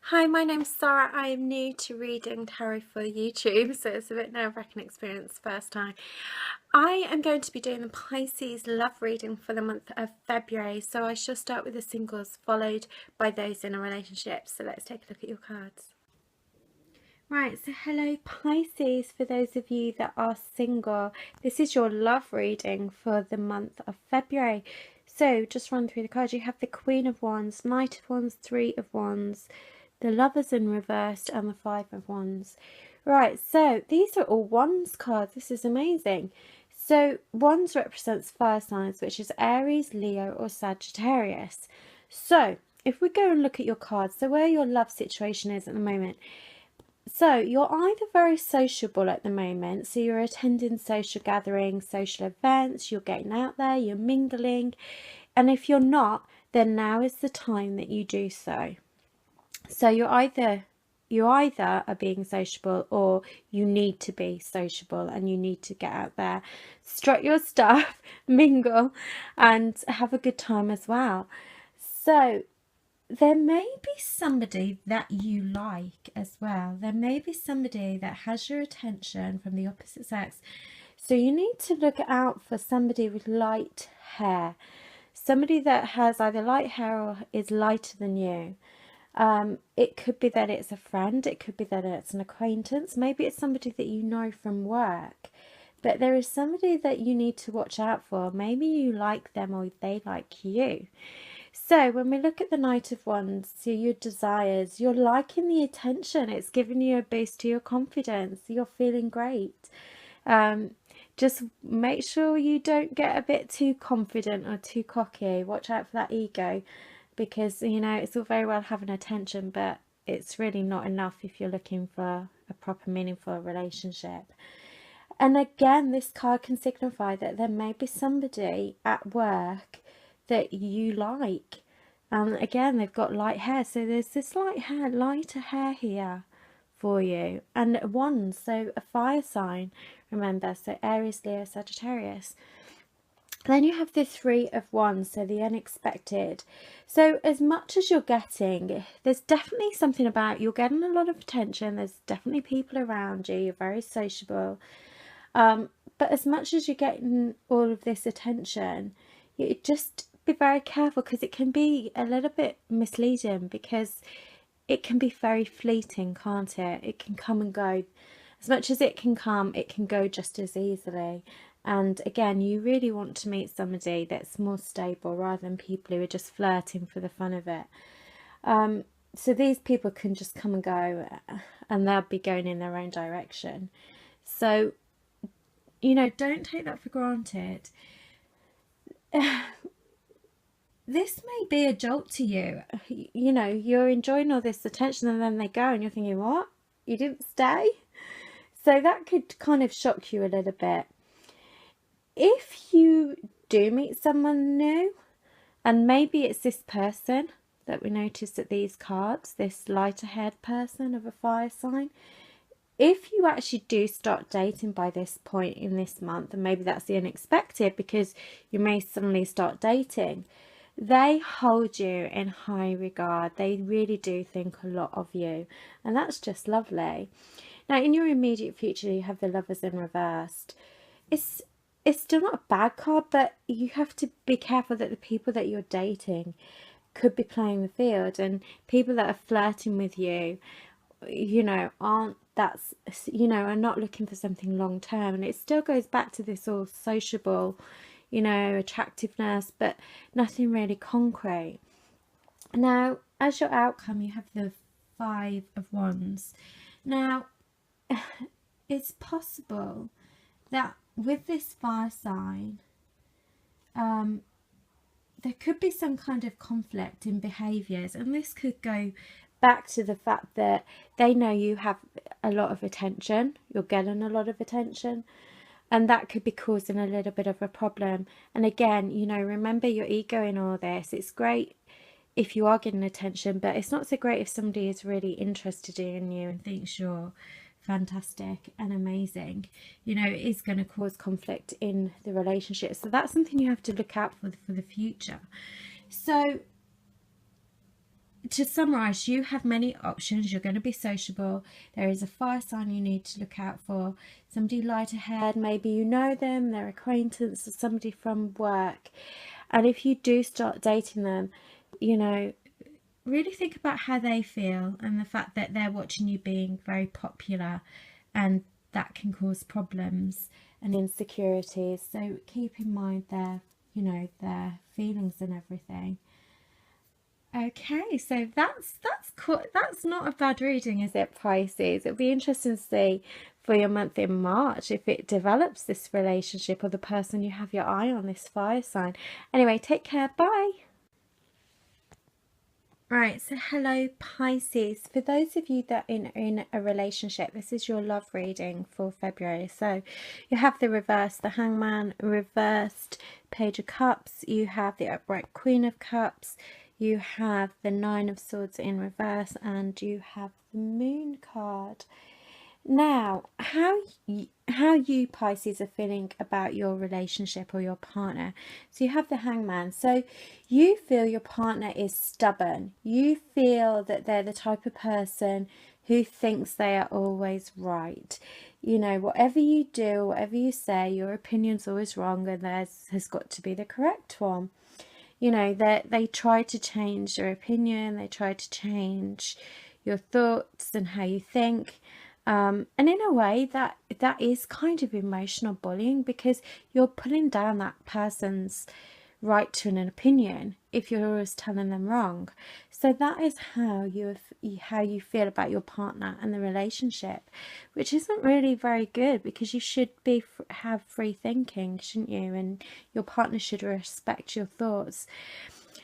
Hi, my name's Sarah. I am new to reading tarot for YouTube, so it's a bit nerve-wracking experience first time. I am going to be doing the Pisces love reading for the month of February, so I shall start with the singles, followed by those in a relationship. So let's take a look at your cards. Right, so hello Pisces, for those of you that are single, this is your love reading for the month of February. So just run through the cards. You have the Queen of Wands, Knight of Wands, Three of Wands, the Lovers in reversed, and the Five of Wands. Right, so these are all Wands cards. This is amazing. So Wands represents fire signs, which is Aries, Leo, or Sagittarius. So if we go and look at your cards, so where your love situation is at the moment. So you're either very sociable at the moment, so you're attending social gatherings, social events, you're getting out there, you're mingling, and if you're not, then now is the time that you do so. So you either are being sociable, or you need to be sociable and you need to get out there, strut your stuff, mingle, and have a good time as well. So there may be somebody that you like as well. There may be somebody that has your attention from the opposite sex. So you need to look out for somebody with light hair. Somebody that has either light hair or is lighter than you. It could be that it's a friend. It could be that it's an acquaintance. Maybe it's somebody that you know from work. But there is somebody that you need to watch out for. Maybe you like them or they like you. So when we look at the Knight of Wands, so your desires, you're liking the attention. It's giving you a boost to your confidence. You're feeling great. Just make sure you don't get a bit too confident or too cocky. Watch out for that ego, because, you know, it's all very well having attention, but it's really not enough if you're looking for a proper, meaningful relationship. And again, this card can signify that there may be somebody at work that you like. Again, they've got light hair, so there's this lighter hair here for you. And Wands, so a fire sign, remember, so Aries, Leo, Sagittarius. Then you have the Three of Wands, so the unexpected. So as much as you're getting, there's definitely something about, you're getting a lot of attention, there's definitely people around you, you're very sociable. But as much as you're getting all of this attention, you just be very careful, because it can be a little bit misleading, because it can be very fleeting, can't it? It can come and go. As much as it can come, it can go just as easily. And again, you really want to meet somebody that's more stable, rather than people who are just flirting for the fun of it. So these people can just come and go, and they'll be going in their own direction. So, you know, don't take that for granted. This may be a jolt to you. You know, you're enjoying all this attention, and then they go and you're thinking, what? You didn't stay? So that could kind of shock you a little bit. If you do meet someone new, and maybe it's this person that we noticed at these cards, this lighter haired person of a fire sign, if you actually do start dating by this point in this month, and maybe that's the unexpected, because you may suddenly start dating, they hold you in high regard. They really do think a lot of you, and that's just lovely. Now, in your immediate future, you have the Lovers in reversed. It's still not a bad card, but you have to be careful that the people that you're dating could be playing the field, and people that are flirting with you, you know, are not looking for something long term. And it still goes back to this all sociable, you know, attractiveness, but nothing really concrete. Now, as your outcome, you have the Five of Wands. Now, it's possible that with this fire sign, there could be some kind of conflict in behaviours, and this could go back to the fact that they know you have a lot of attention, you're getting a lot of attention, and that could be causing a little bit of a problem. And again, you know, remember your ego in all this. It's great if you are getting attention, but it's not so great if somebody is really interested in you and thinks you're fantastic and amazing. You know, it is going to cause conflict in the relationship. So that's something you have to look out for the future. So to summarize, you have many options. You're going to be sociable. There is a fire sign you need to look out for. Somebody light ahead, maybe you know them, they're acquaintance or somebody from work. And if you do start dating them, you know, really think about how they feel and the fact that they're watching you being very popular, and that can cause problems and insecurities. So keep in mind their, you know, their feelings and everything. Okay, so that's cool. That's not a bad reading, is it, Pisces? It'll be interesting to see for your month in March if it develops, this relationship, or the person you have your eye on, this fire sign. Anyway, take care. Bye. Right, so hello Pisces. For those of you that are in a relationship, this is your love reading for February. So you have the reverse, the Hangman, reversed Page of Cups, you have the upright Queen of Cups, you have the Nine of Swords in reverse, and you have the Moon card. Now, how you Pisces are feeling about your relationship or your partner. So you have the Hangman. So you feel your partner is stubborn. You feel that they're the type of person who thinks they are always right. You know, whatever you do, whatever you say, your opinion's always wrong and theirs has got to be the correct one. You know, they try to change your opinion, they try to change your thoughts and how you think. And in a way that is kind of emotional bullying, because you're pulling down that person's right to an opinion if you're always telling them wrong. So that is how you feel about your partner and the relationship, which isn't really very good, because you should have free thinking, shouldn't you? And your partner should respect your thoughts.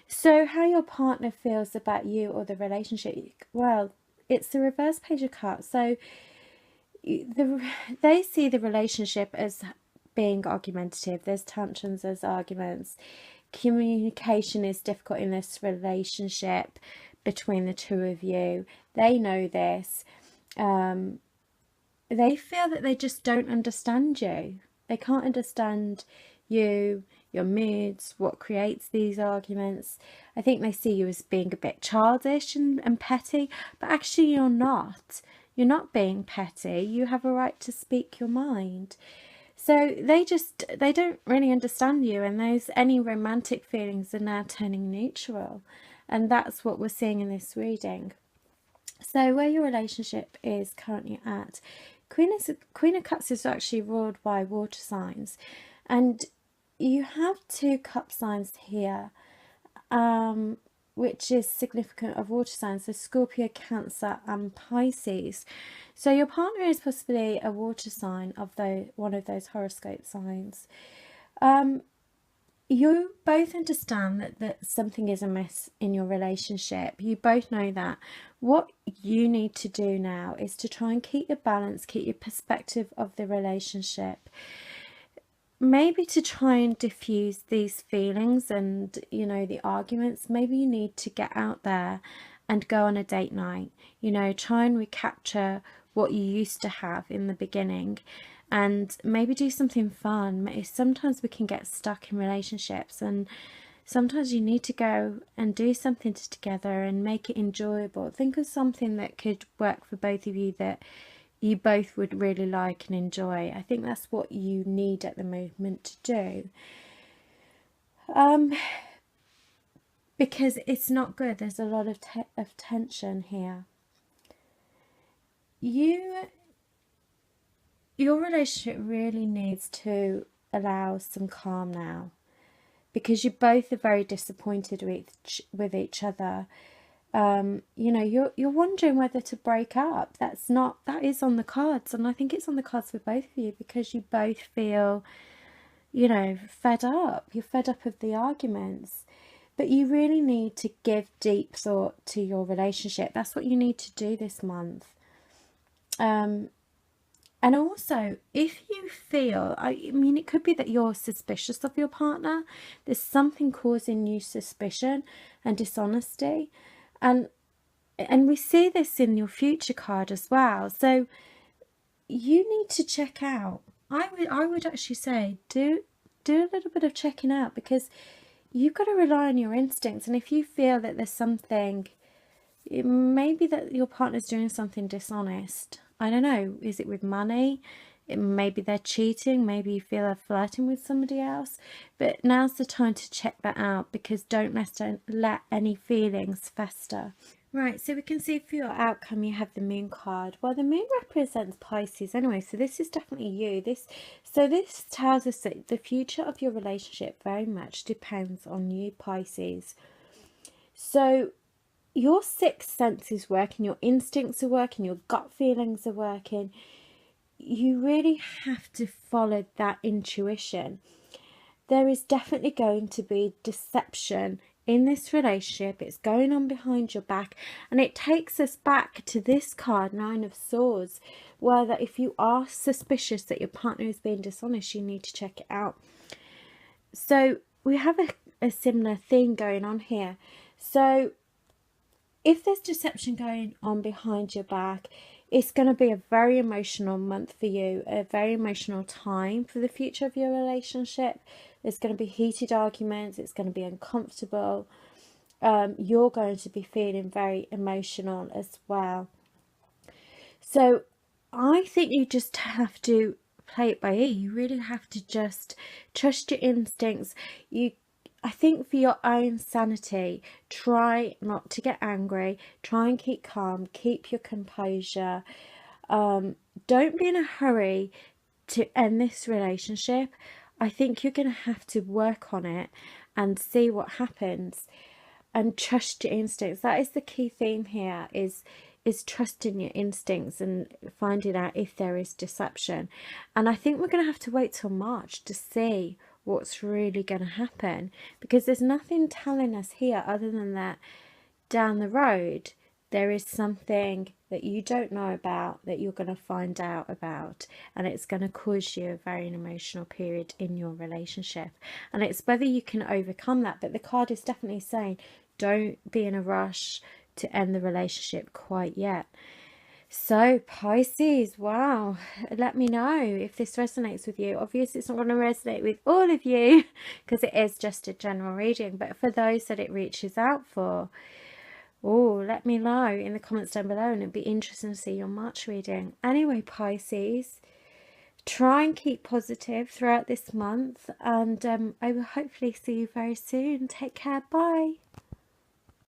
So how your partner feels about you or the relationship, well, it's the reverse Page of Cups. So they see the relationship as being argumentative. There's tantrums, there's arguments. Communication is difficult in this relationship between the two of you. They know this. They feel that they just don't understand you. They can't understand you, your moods, what creates these arguments. I think they see you as being a bit childish and petty, but actually you're not. You're not being petty. You have a right to speak your mind. So they don't really understand you, and any romantic feelings are now turning neutral. And that's what we're seeing in this reading. So where your relationship is currently at, Queen of Cups is actually ruled by water signs, and you have two cup signs here, which is significant of water signs, so Scorpio, Cancer and Pisces. So your partner is possibly a water sign of one of those horoscope signs. You both understand that something is amiss in your relationship. You both know that. What you need to do now is to try and keep your balance, keep your perspective of the relationship. Maybe to try and diffuse these feelings and, you know, the arguments, maybe you need to get out there and go on a date night. You know, try and recapture what you used to have in the beginning, and maybe do something fun. Sometimes we can get stuck in relationships, and sometimes you need to go and do something together and make it enjoyable. Think of something that could work for both of you, that you both would really like and enjoy. I think that's what you need at the moment to do. Because it's not good. There's a lot of tension here. Your relationship really needs to allow some calm now, because you both are very disappointed with each other. You know, you're wondering whether to break up. That is on the cards, and I think it's on the cards for both of you, because you both feel, you know, fed up. You're fed up of the arguments, but you really need to give deep thought to your relationship. That's what you need to do this month. And also, if you feel, I mean, it could be that you're suspicious of your partner. There's something causing you suspicion and dishonesty. And we see this in your future card as well. So you need to check out. I would actually say do a little bit of checking out, because you've got to rely on your instincts. And if you feel that there's something It may be that your partner's doing something dishonest. I don't know. Is it with money? Maybe they're cheating. Maybe you feel they're flirting with somebody else. But now's the time to check that out, because don't let any feelings fester. Right, so we can see for your outcome you have the moon card. Well, the moon represents Pisces anyway, so this is definitely you. This tells us that the future of your relationship very much depends on you, Pisces. So your sixth sense is working, your instincts are working, your gut feelings are working. You really have to follow that intuition. There is definitely going to be deception in this relationship. It's going on behind your back, and it takes us back to this card, Nine of Swords, where that if you are suspicious that your partner is being dishonest, you need to check it out. So we have a similar thing going on here. So if there's deception going on behind your back, it's going to be a very emotional month for you, a very emotional time for the future of your relationship. There's going to be heated arguments. It's going to be uncomfortable. You're going to be feeling very emotional as well. So I think you just have to play it by ear. You really have to just trust your instincts. I think for your own sanity, try not to get angry. Try and keep calm. Keep your composure. Don't be in a hurry to end this relationship. I think you're going to have to work on it and see what happens, and trust your instincts. That is the key theme here, is trusting your instincts and finding out if there is deception. And I think we're going to have to wait till March to see what's really going to happen, because there's nothing telling us here other than that down the road there is something that you don't know about that you're going to find out about, and it's going to cause you a very emotional period in your relationship. And it's whether you can overcome that. But the card is definitely saying don't be in a rush to end the relationship quite yet. So Pisces, wow, let me know if this resonates with you. Obviously it's not going to resonate with all of you because it is just a general reading, but for those that it reaches out for, oh, let me know in the comments down below, and it'd be interesting to see your March reading. Anyway, Pisces, try and keep positive throughout this month, and I will hopefully see you very soon. Take care. Bye.